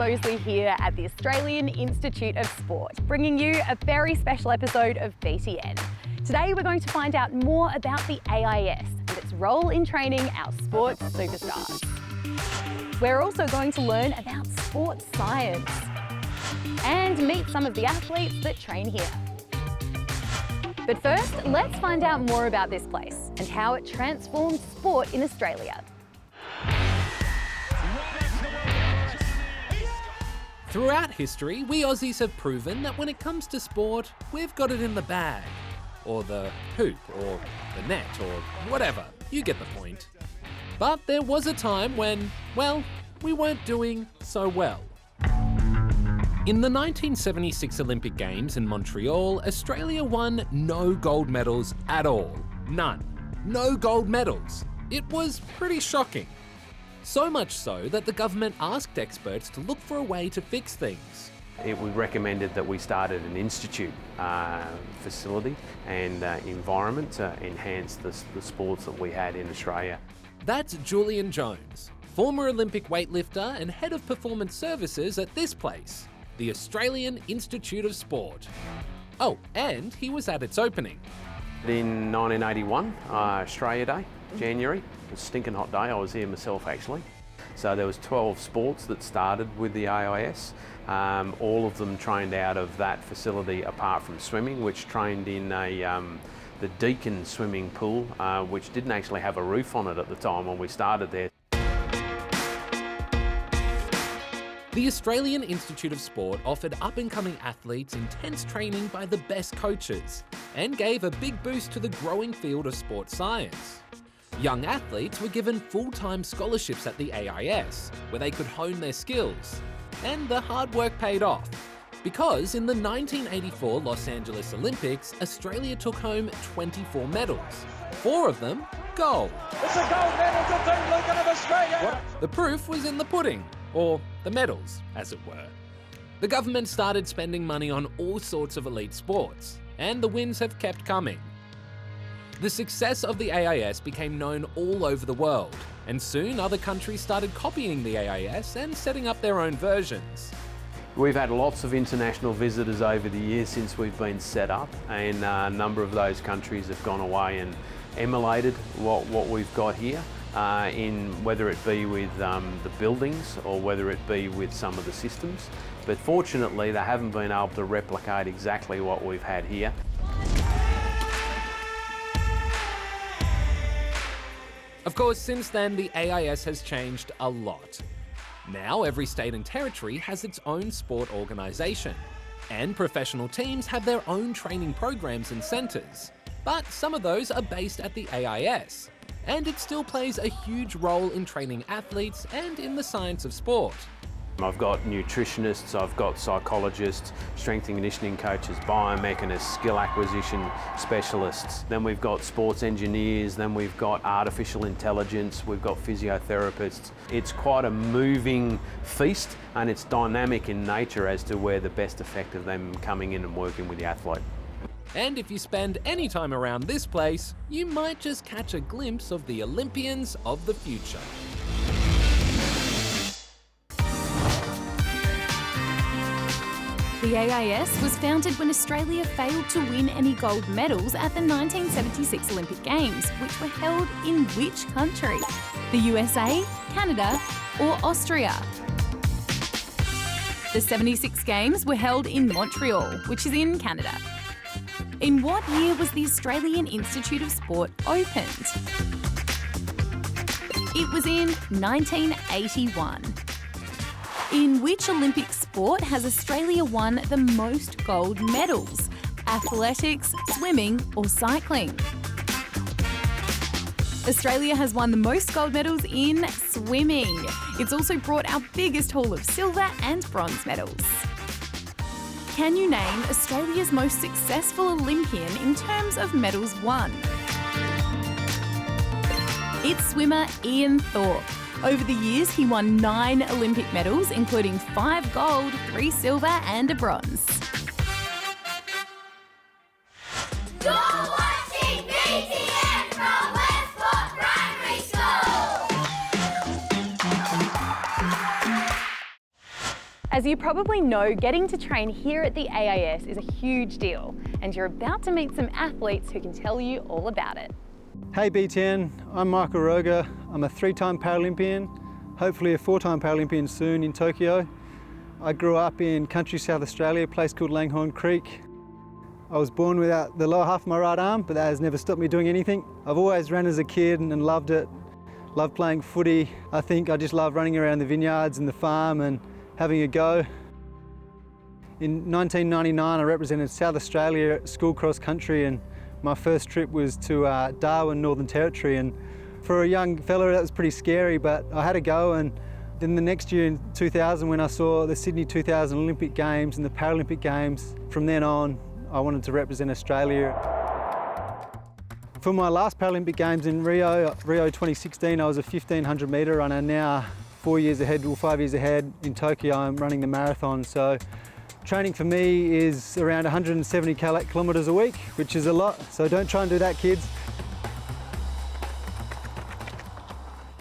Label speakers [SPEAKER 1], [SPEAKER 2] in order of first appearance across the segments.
[SPEAKER 1] Mosley here at the Australian Institute of Sport, bringing you a very special episode of BTN. Today we're going to find out more about the AIS and its role in training our sports superstars. We're also going to learn about sports science and meet some of the athletes that train here. But first, let's find out more about this place and how it transformed sport in Australia.
[SPEAKER 2] Throughout history, we Aussies have proven that when it comes to sport, we've got it in the bag, or the hoop, or the net, or whatever. You get the point. But there was a time when, well, we weren't doing so well. In the 1976 Olympic Games in Montreal, Australia won no gold medals at all. None. No gold medals. It was pretty shocking. So much so that the government asked experts to look for a way to fix things.
[SPEAKER 3] It was recommended that we started an institute facility and environment to enhance the sports that we had in Australia.
[SPEAKER 2] That's Julian Jones, former Olympic weightlifter and head of performance services at this place, the Australian Institute of Sport. Oh, and he was at its opening.
[SPEAKER 3] In 1981, Australia Day, January, it was a stinking hot day. I was here myself actually. So there was 12 sports that started with the AIS. All of them trained out of that facility apart from swimming, which trained in the Deakin swimming pool, which didn't actually have a roof on it at the time when we started there.
[SPEAKER 2] The Australian Institute of Sport offered up-and-coming athletes intense training by the best coaches and gave a big boost to the growing field of sports science. Young athletes were given full-time scholarships at the AIS, where they could hone their skills. And the hard work paid off, because in the 1984 Los Angeles Olympics, Australia took home 24 medals, 4 of them gold.
[SPEAKER 4] It's a gold medal to Team Lincoln of Australia!
[SPEAKER 2] The proof was in the pudding, or the medals, as it were. The government started spending money on all sorts of elite sports, and the wins have kept coming. The success of the AIS became known all over the world, and soon other countries started copying the AIS and setting up their own versions.
[SPEAKER 3] We've had lots of international visitors over the years since we've been set up, and a number of those countries have gone away and emulated what we've got here, in whether it be with the buildings or whether it be with some of the systems. But fortunately, they haven't been able to replicate exactly what we've had here.
[SPEAKER 2] Of course, since then, the AIS has changed a lot. Now, every state and territory has its own sport organisation, and professional teams have their own training programs and centres. But some of those are based at the AIS, and it still plays a huge role in training athletes and in the science of sport.
[SPEAKER 3] I've got nutritionists, I've got psychologists, strength and conditioning coaches, biomechanists, skill acquisition specialists. Then we've got sports engineers, then we've got artificial intelligence, we've got physiotherapists. It's quite a moving feast, and it's dynamic in nature as to where the best effect of them coming in and working with the athlete.
[SPEAKER 2] And if you spend any time around this place, you might just catch a glimpse of the Olympians of the future.
[SPEAKER 1] The AIS was founded when Australia failed to win any gold medals at the 1976 Olympic Games, which were held in which country? The USA, Canada, or Austria? The 76 Games were held in Montreal, which is in Canada. In what year was the Australian Institute of Sport opened? It was in 1981. In which Olympic sport has Australia won the most gold medals? Athletics, swimming, or cycling? Australia has won the most gold medals in swimming. It's also brought our biggest haul of silver and bronze medals. Can you name Australia's most successful Olympian in terms of medals won? It's swimmer Ian Thorpe. Over the years, he won 9 Olympic medals, including 5 gold, 3 silver and a bronze.
[SPEAKER 5] You're watching BTN from Westport Primary School!
[SPEAKER 1] As you probably know, getting to train here at the AIS is a huge deal, and you're about to meet some athletes who can tell you all about it.
[SPEAKER 6] Hey BTN, I'm Michael Roger. I'm a 3-time Paralympian, hopefully a 4-time Paralympian soon in Tokyo. I grew up in country South Australia, a place called Langhorne Creek. I was born without the lower half of my right arm, but that has never stopped me doing anything. I've always ran as a kid and loved it. Loved playing footy. I think I just love running around the vineyards and the farm and having a go. In 1999, I represented South Australia at school cross country, and my first trip was to Darwin, Northern Territory. And for a young fella, that was pretty scary, but I had a go. And then the next year in 2000, when I saw the Sydney 2000 Olympic Games and the Paralympic Games, from then on, I wanted to represent Australia. For my last Paralympic Games in Rio 2016, I was a 1500 metre runner. Now, 5 years ahead in Tokyo, I'm running the marathon. So training for me is around 170 kilometres a week, which is a lot. So don't try and do that, kids.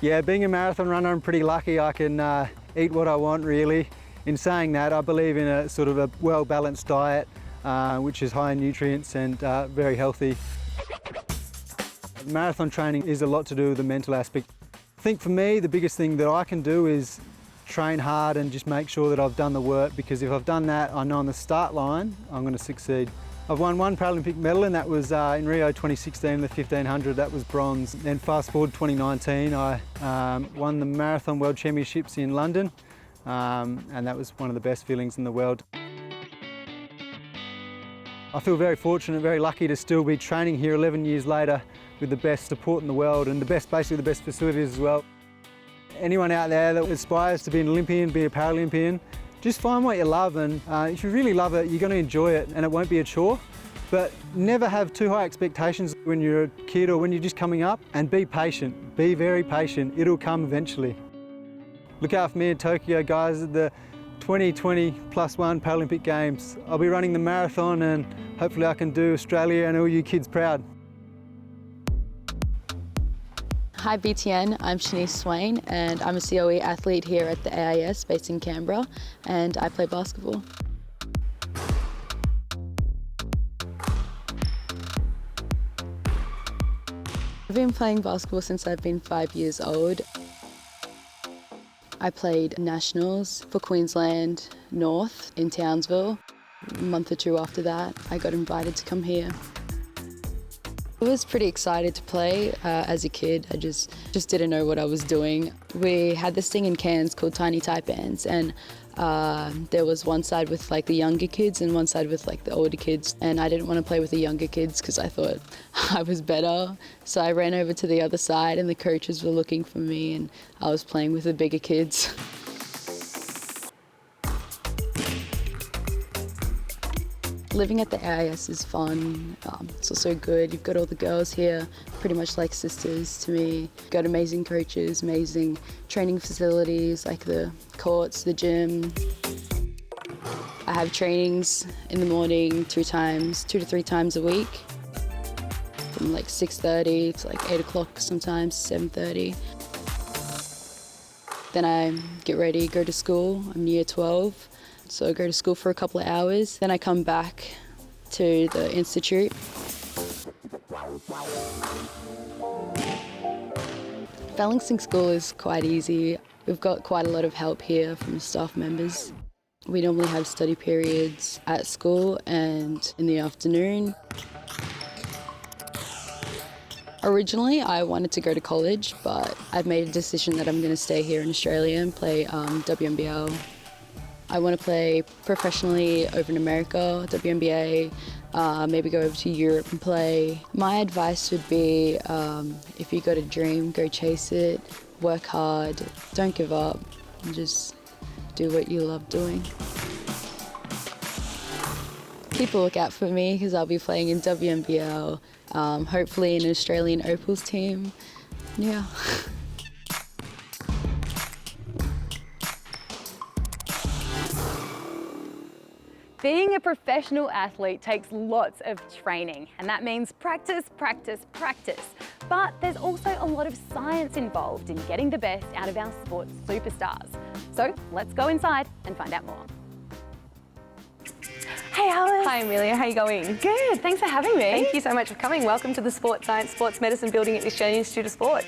[SPEAKER 6] Yeah, being a marathon runner, I'm pretty lucky. I can eat what I want, really. In saying that, I believe in a sort of a well-balanced diet, which is high in nutrients and very healthy. Marathon training is a lot to do with the mental aspect. I think for me, the biggest thing that I can do is train hard and just make sure that I've done the work, because if I've done that, I know on the start line, I'm going to succeed. I've won one Paralympic medal, and that was in Rio 2016, the 1500, that was bronze. Then fast forward 2019, I won the Marathon World Championships in London, and that was one of the best feelings in the world. I feel very fortunate, very lucky to still be training here 11 years later with the best support in the world and basically the best facilities as well. Anyone out there that aspires to be an Olympian, be a Paralympian, just find what you love, and if you really love it, you're going to enjoy it and it won't be a chore. But never have too high expectations when you're a kid or when you're just coming up, and be patient, be very patient, it'll come eventually. Look out for me in Tokyo, guys, at the 2020+1 Paralympic Games. I'll be running the marathon, and hopefully I can do Australia and all you kids proud.
[SPEAKER 7] Hi BTN, I'm Shanice Swain and I'm a COE athlete here at the AIS based in Canberra, and I play basketball. I've been playing basketball since I've been 5 years old. I played nationals for Queensland North in Townsville. A month or two after that, I got invited to come here. I was pretty excited to play as a kid. I just didn't know what I was doing. We had this thing in Cairns called Tiny Taipans, and there was one side with like the younger kids and one side with like the older kids, and I didn't want to play with the younger kids because I thought I was better. So I ran over to the other side, and the coaches were looking for me, and I was playing with the bigger kids. Living at the AIS is fun. It's also good. You've got all the girls here, pretty much like sisters to me. Got amazing coaches, amazing training facilities like the courts, the gym. I have trainings in the morning 2 to 3 times a week, from like 6:30 to like 8 o'clock sometimes, 7:30. Then I get ready, go to school. I'm year 12. So I go to school for a couple of hours, then I come back to the institute. Balancing school is quite easy. We've got quite a lot of help here from staff members. We normally have study periods at school and in the afternoon. Originally, I wanted to go to college, but I've made a decision that I'm going to stay here in Australia and play WNBL. I want to play professionally over in America, WNBA, maybe go over to Europe and play. My advice would be, if you got a dream, go chase it, work hard, don't give up, and just do what you love doing. Keep a lookout for me because I'll be playing in WNBL, hopefully in an Australian Opals team. Yeah.
[SPEAKER 1] Being a professional athlete takes lots of training, and that means practice, practice, practice. But there's also a lot of science involved in getting the best out of our sports superstars. So let's go inside and find out more. Hey Alice.
[SPEAKER 8] Hi Amelia, how are you going?
[SPEAKER 1] Good, thanks for having me.
[SPEAKER 8] Thank you so much for coming. Welcome to the Sports Science Sports Medicine building at the Australian Institute of Sport.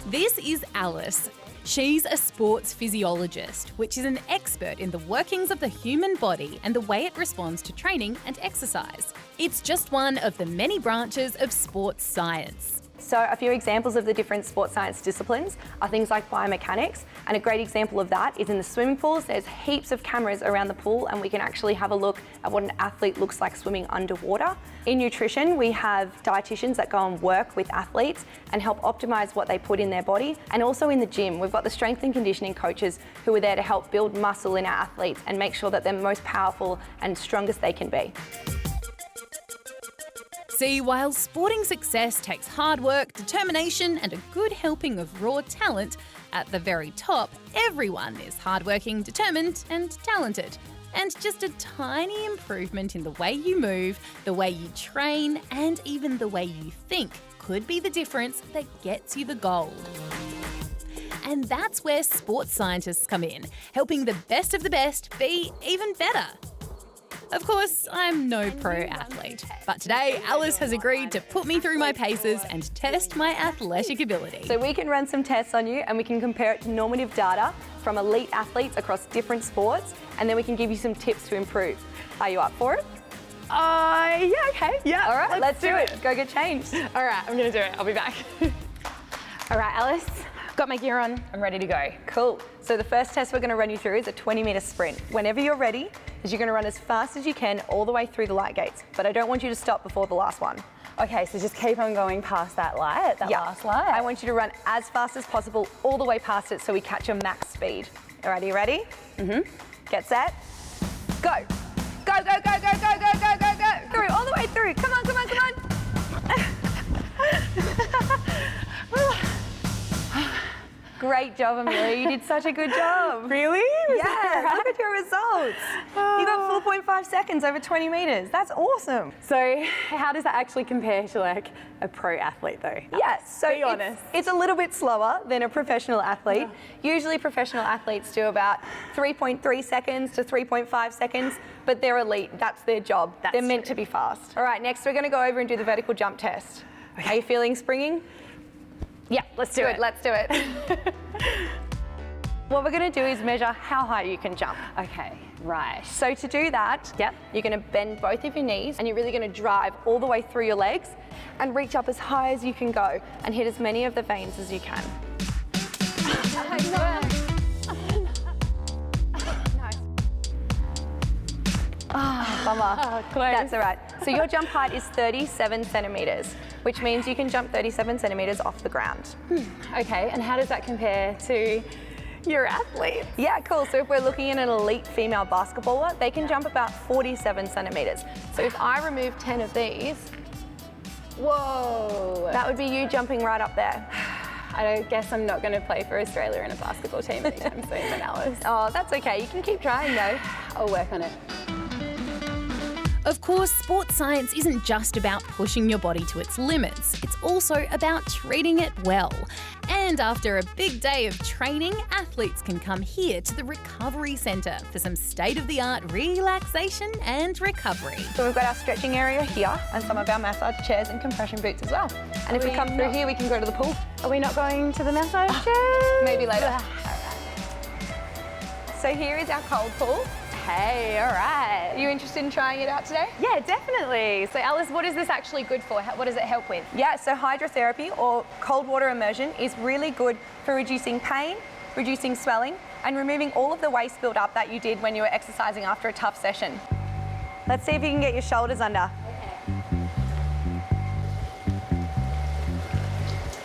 [SPEAKER 1] This is Alice. She's a sports physiologist, which is an expert in the workings of the human body and the way it responds to training and exercise. It's just one of the many branches of sports science.
[SPEAKER 8] So a few examples of the different sports science disciplines are things like biomechanics, and a great example of that is in the swimming pools. There's heaps of cameras around the pool and we can actually have a look at what an athlete looks like swimming underwater. In nutrition, we have dietitians that go and work with athletes and help optimize what they put in their body. And also in the gym, we've got the strength and conditioning coaches who are there to help build muscle in our athletes and make sure that they're most powerful and strongest they can be.
[SPEAKER 1] See, while sporting success takes hard work, determination, and a good helping of raw talent, at the very top, everyone is hardworking, determined, and talented. And just a tiny improvement in the way you move, the way you train, and even the way you think could be the difference that gets you the gold. And that's where sports scientists come in, helping the best of the best be even better. Of course, I'm no pro athlete, but today Alice has agreed to put me through my paces and test my athletic ability.
[SPEAKER 8] So we can run some tests on you and we can compare it to normative data from elite athletes across different sports, and then we can give you some tips to improve. Are you up for it?
[SPEAKER 1] Yeah, okay. Yeah.
[SPEAKER 8] All right, let's do it. Go get changed.
[SPEAKER 1] All right, I'm going to do it. I'll be back. All right, Alice, got my gear on. I'm ready to go.
[SPEAKER 8] Cool. So the first test we're going to run you through is a 20-metre sprint. Whenever you're ready, you're going to run as fast as you can all the way through the light gates, but I don't want you to stop before the last one.
[SPEAKER 1] Okay, so just keep on going past that light, last light.
[SPEAKER 8] I want you to run as fast as possible all the way past it so we catch your max speed. Alrighty, you ready? Mm-hmm. Get set. Go. Go, go, go, go, go, go, go, go, go. Through, all the way through. Come on, come on, come on. Great job, Amelia. You did such a good job.
[SPEAKER 1] Really?
[SPEAKER 8] Yeah, look at your results. You got 4.5 seconds over 20 metres. That's awesome.
[SPEAKER 1] So how does that actually compare to like a pro athlete though?
[SPEAKER 8] Yeah, so
[SPEAKER 1] be honest.
[SPEAKER 8] It's a little bit slower than a professional athlete. Usually professional athletes do about 3.3 seconds to 3.5 seconds, but they're elite. That's their job. They're meant to be fast. All right, next we're going to go over and do the vertical jump test. Okay. Are you feeling springing?
[SPEAKER 1] Yeah, let's do it.
[SPEAKER 8] Let's do it. What we're going to do is measure how high you can jump.
[SPEAKER 1] Okay, right.
[SPEAKER 8] So to do that, you're going to bend both of your knees and you're really going to drive all the way through your legs and reach up as high as you can go and hit as many of the veins as you can. Bummer. That's all right. So your jump height is 37 centimetres, which means you can jump 37 centimetres off the ground.
[SPEAKER 1] Okay, and how does that compare to your athlete?
[SPEAKER 8] Yeah, cool. So if we're looking at an elite female basketballer, they can jump about 47 centimetres. So if I remove 10 of these,
[SPEAKER 1] whoa,
[SPEAKER 8] that would be you jumping right up there.
[SPEAKER 1] I guess I'm not going to play for Australia in a basketball team anytime soon, then, Alice.
[SPEAKER 8] Oh, that's okay. You can keep trying though.
[SPEAKER 1] I'll work on it. Of course, sports science isn't just about pushing your body to its limits. It's also about treating it well. And after a big day of training, athletes can come here to the Recovery Centre for some state-of-the-art relaxation and recovery.
[SPEAKER 8] So we've got our stretching area here and some of our massage chairs and compression boots as well. And if we come through here, we can go to the pool.
[SPEAKER 1] Are we not going to the massage chairs?
[SPEAKER 8] Maybe later. So here is our cold pool.
[SPEAKER 1] Hey, all right.
[SPEAKER 8] Are you interested in trying it out today?
[SPEAKER 1] Yeah, definitely. So Alice, what is this actually good for? What does it help with?
[SPEAKER 8] Yeah, so hydrotherapy or cold water immersion is really good for reducing pain, reducing swelling, and removing all of the waste build-up that you did when you were exercising after a tough session. Let's see if you can get your shoulders under.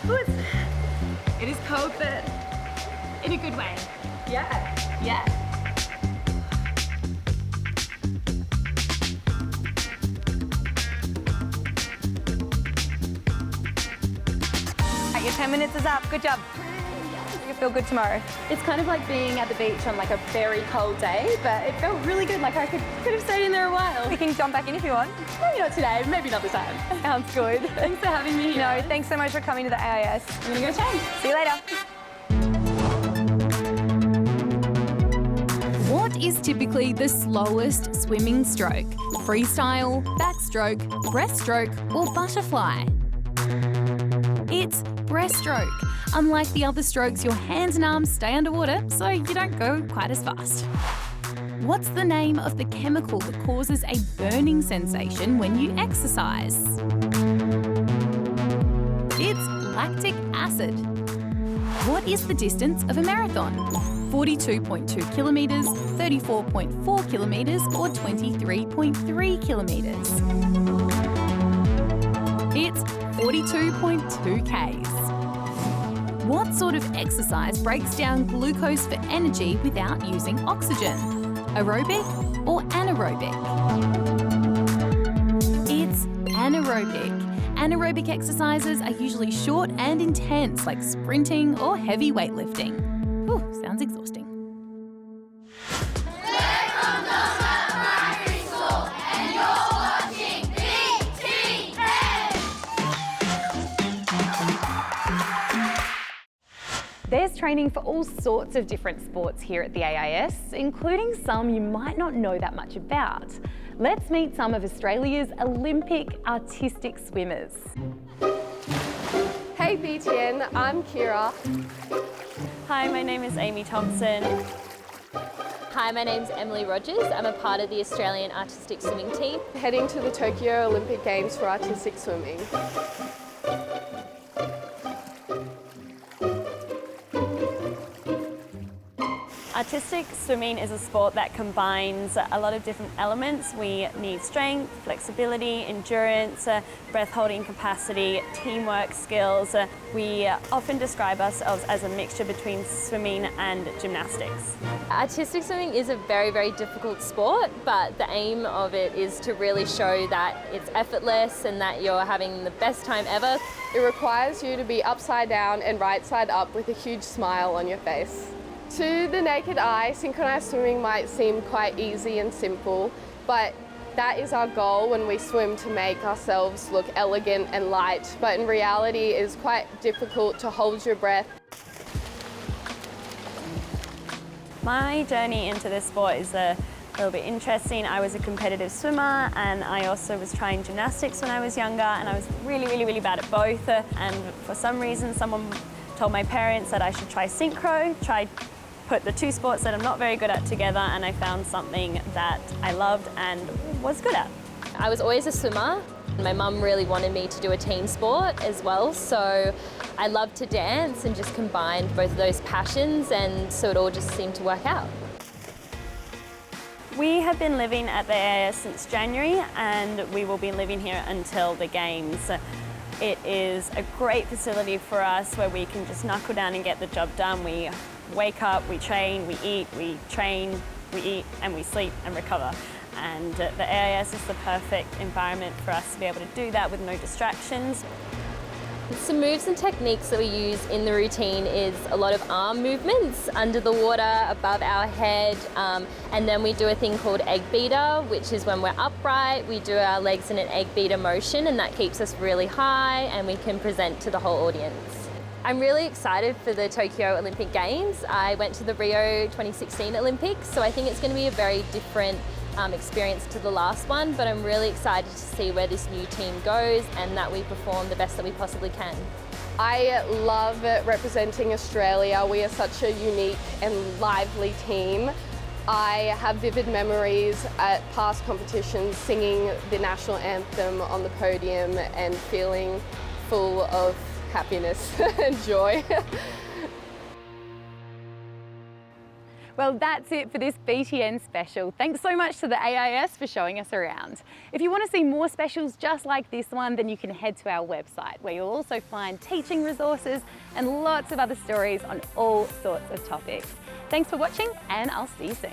[SPEAKER 1] Okay. It is cold, but in a good way.
[SPEAKER 8] Yeah.
[SPEAKER 1] Yeah.
[SPEAKER 8] Your 10 minutes is up. Good job. feel good tomorrow?
[SPEAKER 1] It's kind of like being at the beach on like a very cold day, but it felt really good. Like I could have stayed in there a while.
[SPEAKER 8] We can jump back in if you want.
[SPEAKER 1] Maybe not today, maybe another time. Sounds good. Thanks for having me here.
[SPEAKER 8] No, thanks so much for coming to the AIS.
[SPEAKER 1] I'm gonna go change.
[SPEAKER 8] See you later.
[SPEAKER 1] What is typically the slowest swimming stroke? Freestyle, backstroke, breaststroke, or butterfly? It's breaststroke. Unlike the other strokes, your hands and arms stay underwater, so you don't go quite as fast. What's the name of the chemical that causes a burning sensation when you exercise? It's lactic acid. What is the distance of a marathon? 42.2 kilometres, 34.4 kilometres, or 23.3 kilometres? It's 42.2 Ks. What sort of exercise breaks down glucose for energy without using oxygen? Aerobic or anaerobic? It's anaerobic. Anaerobic exercises are usually short and intense, like sprinting or heavy weightlifting. Whew, sounds exhausting.
[SPEAKER 5] We're from Dosha Primary School, and you're watching BTN.
[SPEAKER 1] There's training for all sorts of different sports here at the AIS, including some you might not know that much about. Let's meet some of Australia's Olympic artistic swimmers.
[SPEAKER 9] Hey BTN, I'm Kira.
[SPEAKER 10] Hi, my name is Amy Thompson.
[SPEAKER 11] Hi, my name's Emily Rogers. I'm a part of the Australian artistic swimming team.
[SPEAKER 9] Heading to the Tokyo Olympic Games for artistic swimming.
[SPEAKER 10] Artistic swimming is a sport that combines a lot of different elements. We need strength, flexibility, endurance, breath-holding capacity, teamwork skills. We often describe ourselves as a mixture between swimming and gymnastics.
[SPEAKER 11] Artistic swimming is a very, very difficult sport, but the aim of it is to really show that it's effortless and that you're having the best time ever.
[SPEAKER 9] It requires you to be upside down and right side up with a huge smile on your face. To the naked eye, synchronized swimming might seem quite easy and simple, but that is our goal when we swim, to make ourselves look elegant and light. But in reality, it is quite difficult to hold your breath.
[SPEAKER 10] My journey into this sport is a little bit interesting. I was a competitive swimmer, and I also was trying gymnastics when I was younger, and I was really bad at both. And for some reason, someone told my parents that I should try synchro, put the two sports that I'm not very good at together, and I found something that I loved and was good at.
[SPEAKER 11] I was always a swimmer. My mum really wanted me to do a team sport as well, so I loved to dance and just combined both of those passions, and so it all just seemed to work out.
[SPEAKER 10] We have been living at the AIS since January, and we will be living here until the Games. It is a great facility for us where we can just knuckle down and get the job done. We wake up, we train, we eat, we train, we eat, and we sleep and recover. And the AIS is the perfect environment for us to be able to do that with no distractions.
[SPEAKER 11] Some moves and techniques that we use in the routine is a lot of arm movements under the water, above our head, and then we do a thing called egg beater, which is when we're upright, we do our legs in an egg beater motion, and that keeps us really high and we can present to the whole audience. I'm really excited for the Tokyo Olympic Games. I went to the Rio 2016 Olympics, so I think it's going to be a very different experience to the last one, but I'm really excited to see where this new team goes and that we perform the best that we possibly can.
[SPEAKER 9] I love representing Australia. We are such a unique and lively team. I have vivid memories at past competitions singing the national anthem on the podium and feeling full of happiness and joy.
[SPEAKER 1] Well, that's it for this BTN special. Thanks so much to the AIS for showing us around. If you want to see more specials just like this one, then you can head to our website, where you'll also find teaching resources and lots of other stories on all sorts of topics. Thanks for watching, and I'll see you soon.